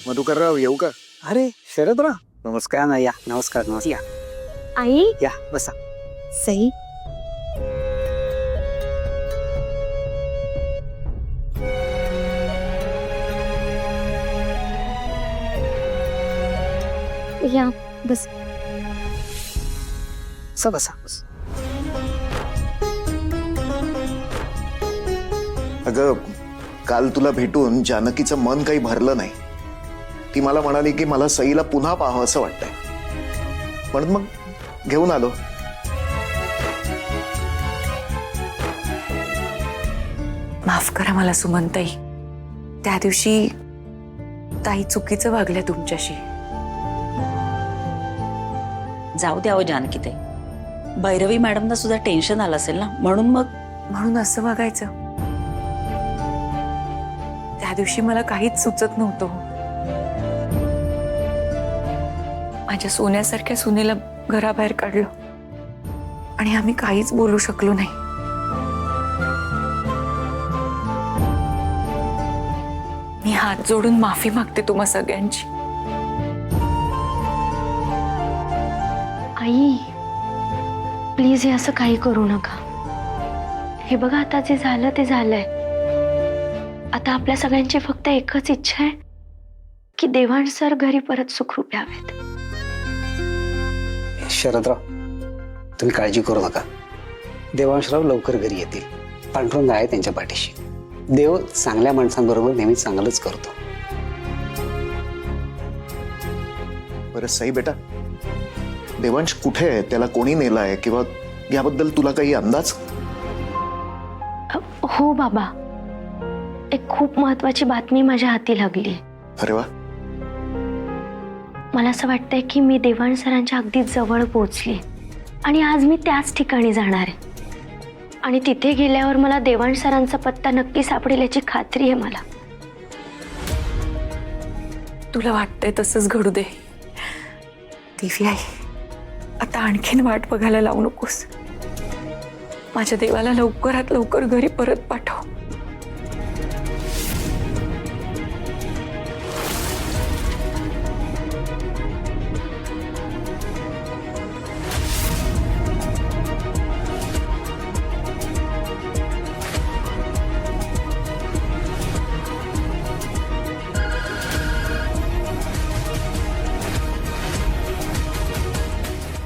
मधुकरराव येऊ का? अरे शरदराव, नमस्कार ना. या नमस्कार नमस्कार. या आई या बसा. सई या बस. बसा बसा बस. अगं काल तुला भेटून जानकीचं मन काही भरलं नाही. ती मला म्हणाली की मला सईला पुन्हा पाहावं असं वाटतंय, म्हणून मग घेऊन आलो. माफ करा मला सुमनताई, त्या दिवशी ताई चुकीचं वागल्या तुमच्याशी. जाऊ द्या हो जानकीताई, भैरवी मॅडमना सुद्धा टेन्शन आलं असेल ना, म्हणून असं वागायचं. त्या दिवशी मला काहीच सुचत नव्हतं. माझ्या सोन्यासारख्या सुनेला घराबाहेर काढलं आणि आम्ही काहीच बोलू शकलो नाही. मी हात जोडून माफी मागते तुम्हा सगळ्यांची. आई प्लीज हे असं काही करू नका. हे बघा आता जे झालं ते झालंय. आता आपल्या सगळ्यांची फक्त एकच इच्छा आहे की देवांश सर घरी परत सुखरूप यावेत. शरदराव, तुम्ही काळजी करू नका. देवांशराव लवकर घरी येतील. पांडुरंग आहे त्यांच्या पाठीशी. देव चांगल्या माणसांबरोबर नेहमी चांगलंच करतो. बरं सई बेटा, देवांश कुठे आहे? त्याला कोणी नेलाय किंवा याबद्दल तुला काही अंदाज? हो बाबा, एक खूप महत्वाची बातमी माझ्या हाती लागली. अरे वा. मला असं वाटतंय की मी देवांश सरांच्या अगदी जवळ पोहोचली आणि आज मी त्याच ठिकाणी जाणार आहे. आणि तिथे गेल्यावर मला देवांश सरांचा पत्ता नक्की सापडेल याची खात्री आहे मला. तुला वाटतंय तसंच घडू दे. देवी आई, आता आणखीन वाट बघायला लावू नकोस. माझ्या देवाला लवकरात लवकर घरी परत पाठव.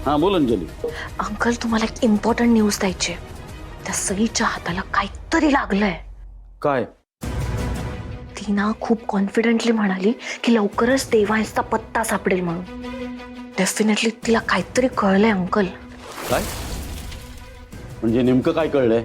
हाँ बोल अंजलि. अंकल, तुम्हाला एक इम्पॉर्टंट न्यूज द्यायची. त्या सईच्या हाताला काहीतरी लागलंय. काय? ती ना खूप कॉन्फिडेंटली म्हणाली की लवकरच देवांशचा पत्ता सापडेल म्हणून. डेफिनेटली तिला काहीतरी कळलंय अंकल. काय म्हणजे नेमकं काय कळलंय?